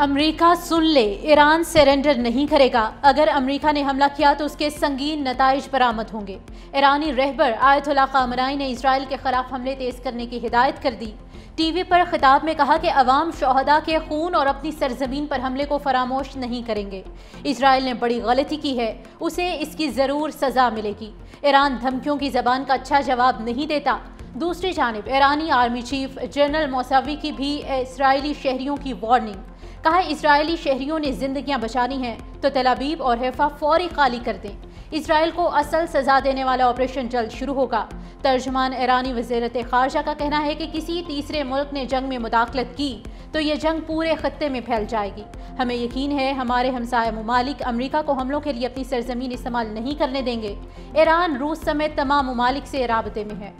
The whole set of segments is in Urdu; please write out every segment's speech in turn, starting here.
امریکہ سن لے، ایران سرنڈر نہیں کرے گا۔ اگر امریکہ نے حملہ کیا تو اس کے سنگین نتائج برآمد ہوں گے۔ ایرانی رہبر آیت اللہ خامنائی نے اسرائیل کے خلاف حملے تیز کرنے کی ہدایت کر دی۔ ٹی وی پر خطاب میں کہا کہ عوام شہداء کے خون اور اپنی سرزمین پر حملے کو فراموش نہیں کریں گے۔ اسرائیل نے بڑی غلطی کی ہے، اسے اس کی ضرور سزا ملے گی۔ ایران دھمکیوں کی زبان کا اچھا جواب نہیں دیتا۔ دوسری جانب ایرانی آرمی چیف جنرل موساوی کی بھی اسرائیلی شہریوں کی وارننگ۔ کہا اسرائیلی شہریوں نے زندگیاں بچانی ہیں تو تل ابیب اور حیفا فوری خالی کر دیں۔ اسرائیل کو اصل سزا دینے والا آپریشن جلد شروع ہوگا۔ ترجمان ایرانی وزارت خارجہ کا کہنا ہے کہ کسی تیسرے ملک نے جنگ میں مداخلت کی تو یہ جنگ پورے خطے میں پھیل جائے گی۔ ہمیں یقین ہے ہمارے ہمسایہ ممالک امریکہ کو حملوں کے لیے اپنی سرزمین استعمال نہیں کرنے دیں گے۔ ایران روس سمیت تمام ممالک سے رابطے میں ہے۔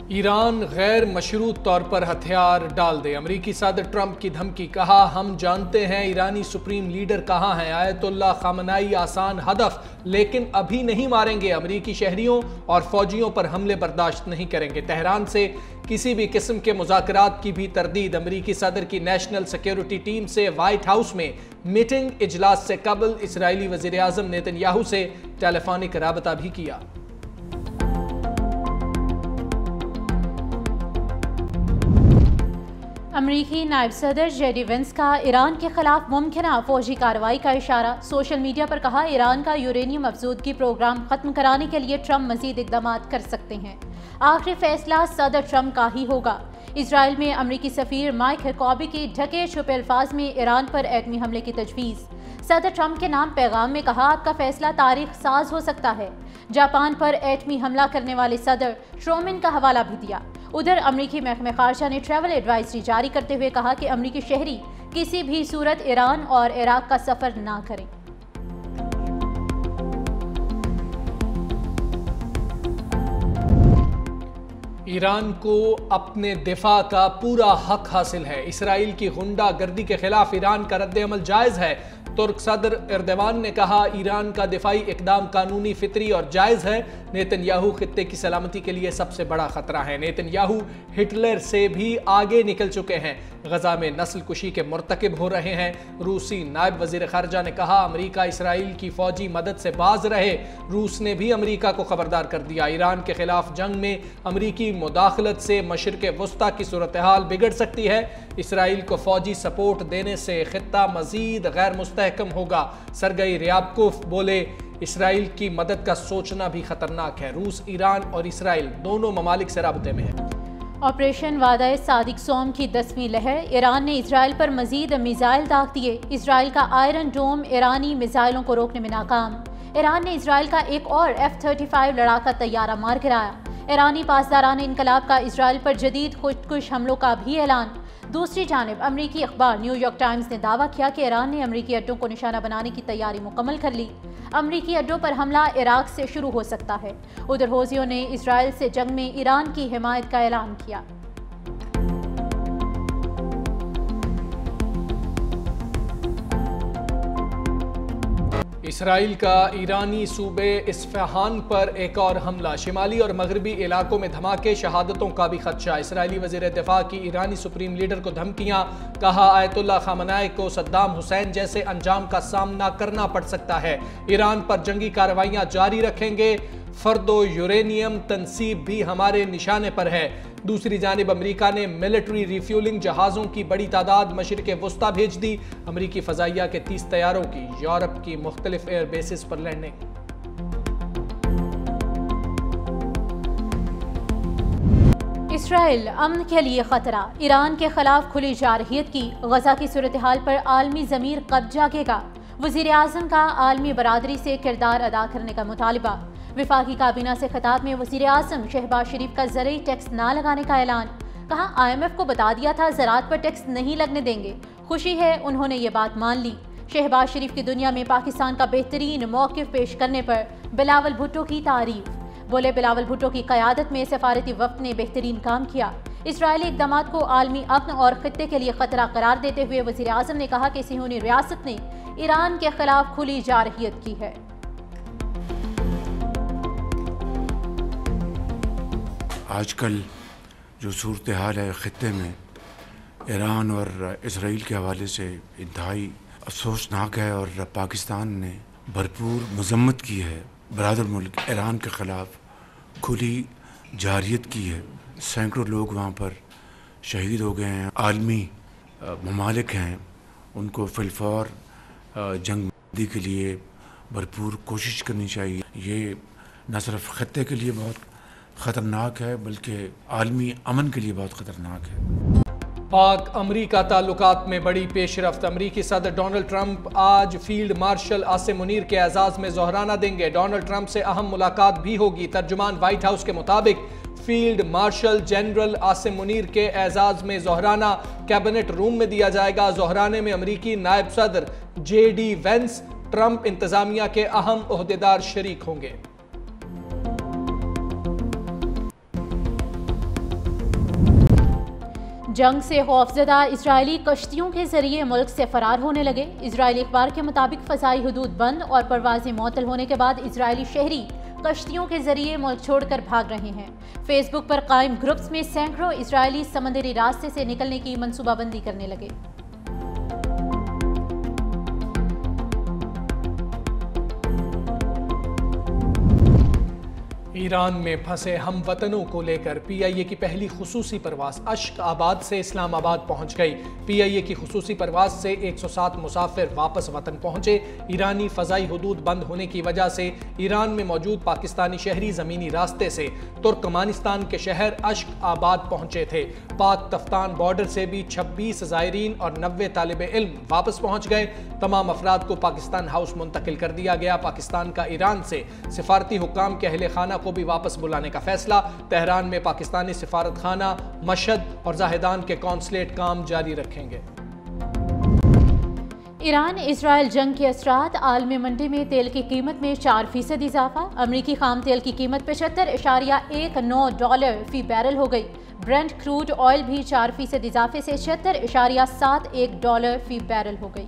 ایران غیر مشروط طور پر ہتھیار ڈال دے، امریکی صدر ٹرمپ کی دھمکی۔ کہا ہم جانتے ہیں ایرانی سپریم لیڈر کہاں ہیں۔ آیت اللہ خامنائی آسان ہدف لیکن ابھی نہیں ماریں گے، امریکی شہریوں اور فوجیوں پر حملے برداشت نہیں کریں گے۔ تہران سے کسی بھی قسم کے مذاکرات کی بھی تردید۔ امریکی صدر کی نیشنل سیکیورٹی ٹیم سے وائٹ ہاؤس میں میٹنگ۔ اجلاس سے قبل اسرائیلی وزیر اعظم نیتن یاہو سے ٹیلی فونک رابطہ بھی کیا۔ امریکی نائب صدر جے ڈی وینس کا ایران کے خلاف ممکنہ فوجی کارروائی کا اشارہ۔ سوشل میڈیا پر کہا ایران کا یورینیم افزودگی پروگرام ختم کرانے کے لیے ٹرمپ مزید اقدامات کر سکتے ہیں۔ آخری فیصلہ صدر ٹرمپ کا ہی ہوگا۔ اسرائیل میں امریکی سفیر مائک ہکابی کی ڈھکے چھپے الفاظ میں ایران پر ایٹمی حملے کی تجویز۔ صدر ٹرمپ کے نام پیغام میں کہا آپ کا فیصلہ تاریخ ساز ہو سکتا ہے۔ جاپان پر ایٹمی حملہ کرنے والے صدر ٹرومن کا حوالہ بھی دیا۔ ادھر امریکی محکمہ خارجہ نے ٹریول ایڈوائزری جاری کرتے ہوئے کہا کہ امریکی شہری کسی بھی صورت ایران اور عراق کا سفر نہ کریں۔ ایران کو اپنے دفاع کا پورا حق حاصل ہے۔ اسرائیل کی غنڈہ گردی کے خلاف ایران کا رد عمل جائز ہے۔ ترک صدر ایردوان نے کہا ایران کا دفاعی اقدام قانونی، فطری اور جائز ہے۔ نیتن یاہو خطے کی سلامتی کے لیے سب سے بڑا خطرہ ہے۔ نیتن یاہو ہٹلر سے بھی آگے نکل چکے ہیں۔ غزہ میں نسل کشی کے مرتکب ہو رہے ہیں۔ روسی نائب وزیر خارجہ نے کہا امریکہ اسرائیل کی فوجی مدد سے باز رہے۔ روس نے بھی امریکہ کو خبردار کر دیا ایران کے خلاف جنگ میں امریکی مداخلت سے مشرق وسطی کی صورتحال بگڑ سکتی ہے۔ اسرائیل کو فوجی سپورٹ دینے سے خطہ مزید غیر مستحکم ہوگا۔ سرگئی ریابکوف بولے اسرائیل کی مدد کا سوچنا بھی خطرناک ہے۔ روس، ایران اور اسرائیل دونوں ممالک سے رابطے میں ہیں۔ آپریشن وعدہ صادق سوم کی 10ویں لہر۔ ایران نے اسرائیل پر مزید میزائل داغ دیے۔ اسرائیل کا آئرن ڈوم ایرانی میزائلوں کو روکنے میں ناکام۔ ایران نے اسرائیل کا ایک اور F-35 لڑاکا طیارہ مار گرایا۔ ایرانی پاسداران انقلاب کا اسرائیل پر جدید خودکش حملوں کا بھی اعلان۔ دوسری جانب امریکی اخبار نیو یارک ٹائمز نے دعویٰ کیا کہ ایران نے امریکی اڈوں کو نشانہ بنانے کی تیاری مکمل کر لی۔ امریکی اڈوں پر حملہ عراق سے شروع ہو سکتا ہے۔ ادھر حوثیوں نے اسرائیل سے جنگ میں ایران کی حمایت کا اعلان کیا۔ اسرائیل کا ایرانی صوبے اصفہان پر ایک اور حملہ۔ شمالی اور مغربی علاقوں میں دھماکے، شہادتوں کا بھی خدشہ۔ اسرائیلی وزیر دفاع کی ایرانی سپریم لیڈر کو دھمکیاں۔ کہا آیت اللہ خامنائی کو صدام حسین جیسے انجام کا سامنا کرنا پڑ سکتا ہے۔ ایران پر جنگی کارروائیاں جاری رکھیں گے۔ فردو یورینیم تنصیب بھی ہمارے نشانے پر ہے۔ دوسری جانب امریکہ نے ملٹری ریفیولنگ جہازوں کی بڑی تعداد مشرق وسطی بھیج دی۔ امریکی فضائیہ کے 30 طیاروں کی یورپ کی مختلف ایئر بیسز پر لینڈنگ۔ اسرائیل امن کے لیے خطرہ، ایران کے خلاف کھلی جارحیت کی۔ غزہ کی صورتحال پر عالمی ضمیر کب جاگے گا؟ وزیر اعظم کا عالمی برادری سے کردار ادا کرنے کا مطالبہ۔ وفاقی کابینہ سے خطاب میں وزیر اعظم شہباز شریف کا زرعی ٹیکس نہ لگانے کا اعلان۔ کہا IMF کو بتا دیا تھا زراعت پر ٹیکس نہیں لگنے دیں گے، خوشی ہے انہوں نے یہ بات مان لی۔ شہباز شریف کی دنیا میں پاکستان کا بہترین موقف پیش کرنے پر بلاول بھٹو کی تعریف۔ بولے بلاول بھٹو کی قیادت میں سفارتی وفد نے بہترین کام کیا۔ اسرائیلی اقدامات کو عالمی امن اور خطے کے لیے خطرہ قرار دیتے ہوئے وزیر اعظم نے کہا کہ صہیونی ریاست نے ایران کے خلاف کھلی جارحیت کی ہے۔ آج کل جو صورتحال ہے خطے میں ایران اور اسرائیل کے حوالے سے انتہائی افسوسناک ہے، اور پاکستان نے بھرپور مذمت کی ہے، برادر ملک ایران کے خلاف کھلی جارحیت کی ہے۔ سینکڑوں لوگ وہاں پر شہید ہو گئے ہیں، عالمی ممالک ہیں، ان کو فی الفور جنگ بندی کے لیے بھرپور کوشش کرنی چاہیے۔ یہ نہ صرف خطے کے لیے بہت خطرناک ہے بلکہ عالمی امن کے لیے بہت خطرناک ہے۔ پاک امریکہ تعلقات میں بڑی پیش رفت۔ امریکی صدر ڈونلڈ ٹرمپ آج فیلڈ مارشل عاصم منیر کے اعزاز میں ظہرانہ دیں گے۔ ڈونلڈ ٹرمپ سے اہم ملاقات بھی ہوگی۔ ترجمان وائٹ ہاؤس کے مطابق field marshal general Asim Munir کے اعزاز میں ظہرانہ کیبنٹ روم میں دیا جائے گا۔ ظہرانے میں امریکی نائب صدر جے ڈی وینس، ٹرمپ انتظامیہ کے اہم عہدیدار شریک ہوں گے۔ جنگ سے خوفزدہ اسرائیلی کشتیوں کے ذریعے ملک سے فرار ہونے لگے۔ اسرائیلی اخبار کے مطابق فضائی حدود بند اور پروازیں معطل ہونے کے بعد اسرائیلی شہری کشتیوں کے ذریعے ملک چھوڑ کر بھاگ رہے ہیں۔ فیس بک پر قائم گروپس میں سینکڑوں اسرائیلی سمندری راستے سے نکلنے کی منصوبہ بندی کرنے لگے۔ ایران میں پھنسے ہم وطنوں کو لے کر پی آئی اے کی پہلی خصوصی پرواز اشق آباد سے اسلام آباد پہنچ گئی۔ پی آئی اے کی خصوصی پرواز سے 107 مسافر واپس وطن پہنچے۔ ایرانی فضائی حدود بند ہونے کی وجہ سے ایران میں موجود پاکستانی شہری زمینی راستے سے ترکمانستان کے شہر اشق آباد پہنچے تھے۔ پاک تفتان بارڈر سے بھی 26 زائرین اور 90 طالب علم واپس پہنچ گئے۔ تمام افراد کو پاکستان ہاؤس منتقل کر دیا گیا۔ پاکستان کا ایران سے سفارتی حکام کے اہل خانہ کو بھی واپس بلانے کا فیصلہ۔ تہران میں پاکستانی سفارت خانہ، مشہد اور زاہدان کے کونسلیٹ کام جاری رکھیں گے۔ ایران اسرائیل جنگ کے اثرات۔ عالمی منڈی میں تیل کی قیمت میں 4% اضافہ۔ امریکی خام تیل کی قیمت $75.19 فی بیرل ہو گئی۔ برنٹ کروڈ آئل بھی 4% اضافے سے $76.71 فی بیرل ہو گئی۔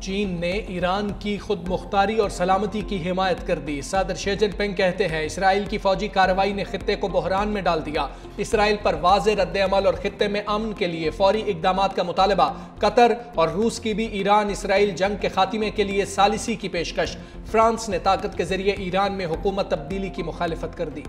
چین نے ایران کی خود مختاری اور سلامتی کی حمایت کر دی۔ صدر شی جن پنگ کہتے ہیں اسرائیل کی فوجی کارروائی نے خطے کو بحران میں ڈال دیا۔ اسرائیل پر واضح رد عمل اور خطے میں امن کے لیے فوری اقدامات کا مطالبہ۔ قطر اور روس کی بھی ایران اسرائیل جنگ کے خاتمے کے لیے ثالثی کی پیشکش۔ فرانس نے طاقت کے ذریعے ایران میں حکومت تبدیلی کی مخالفت کر دی۔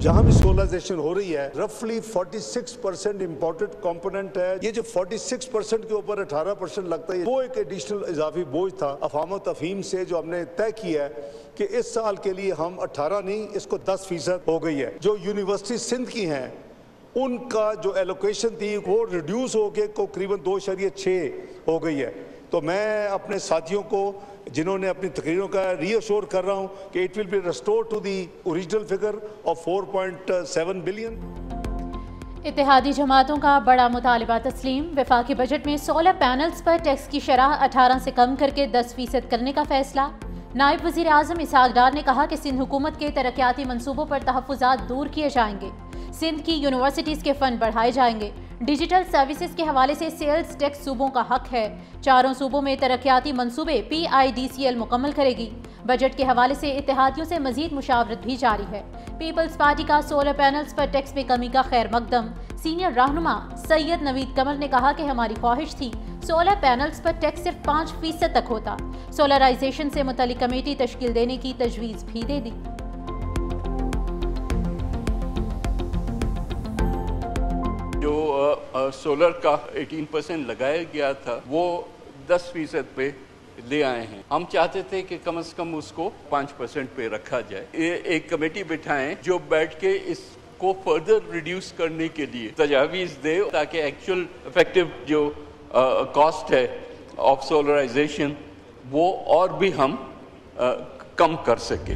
جہاں بھی سولرائزیشن ہو رہی ہے رفلی 46% امپورٹڈ کمپوننٹ ہے۔ یہ جو 46% کے اوپر 18% لگتا ہے وہ ایک ایڈیشنل اضافی بوجھ تھا۔ افہام و تفہیم سے جو ہم نے طے کیا ہے کہ اس سال کے لیے ہم 18 نہیں اس کو 10% ہو گئی ہے۔ جو یونیورسٹی سندھ کی ہیں ان کا جو ایلوکیشن تھی وہ ریڈیوس ہو کے تقریباً 2.6 ہو گئی ہے۔ تو میں اپنے ساتھیوں کو جنہوں نے اپنی تقریروں کا ری ایشور کر رہا ہوں کہ it will be restore to the original figure of 4.7 billion. اتحادی جماعتوں کا بڑا مطالبہ تسلیم۔ وفاقی بجٹ میں سولر پینلز پر ٹیکس کی شرح 18 سے کم کر کے 10% کرنے کا فیصلہ۔ نائب وزیر اعظم اسحاق ڈار نے کہا کہ سندھ حکومت کے ترقیاتی منصوبوں پر تحفظات دور کیے جائیں گے۔ سندھ کی یونیورسٹیز کے فنڈ بڑھائے جائیں گے۔ ڈیجیٹل سروسز کے حوالے سے سیلز ٹیکس صوبوں کا حق ہے۔ چاروں صوبوں میں ترقیاتی منصوبے PIDCL مکمل کرے گی۔ بجٹ کے حوالے سے اتحادیوں سے مزید مشاورت بھی جاری ہے۔ پیپلز پارٹی کا سولر پینلز پر ٹیکس میں کمی کا خیر مقدم۔ سینئر رہنما سید نوید قمر نے کہا کہ ہماری خواہش تھی سولر پینلز پر ٹیکس صرف 5% تک ہوتا۔ سولرائزیشن سے متعلق کمیٹی تشکیل دینے کی تجویز بھی دے دی۔ جو سولر کا 18% لگایا گیا تھا وہ 10% پہ لے آئے ہیں۔ ہم چاہتے تھے کہ کم از کم اس کو 5% پہ رکھا جائے۔ ایک کمیٹی بٹھائیں جو بیٹھ کے اس کو فردر ریڈیوس کرنے کے لیے تجاویز دے تاکہ ایکچوئل افیکٹو جو کاسٹ ہے آف سولرائزیشن وہ اور بھی ہم کم کر سکیں۔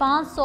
500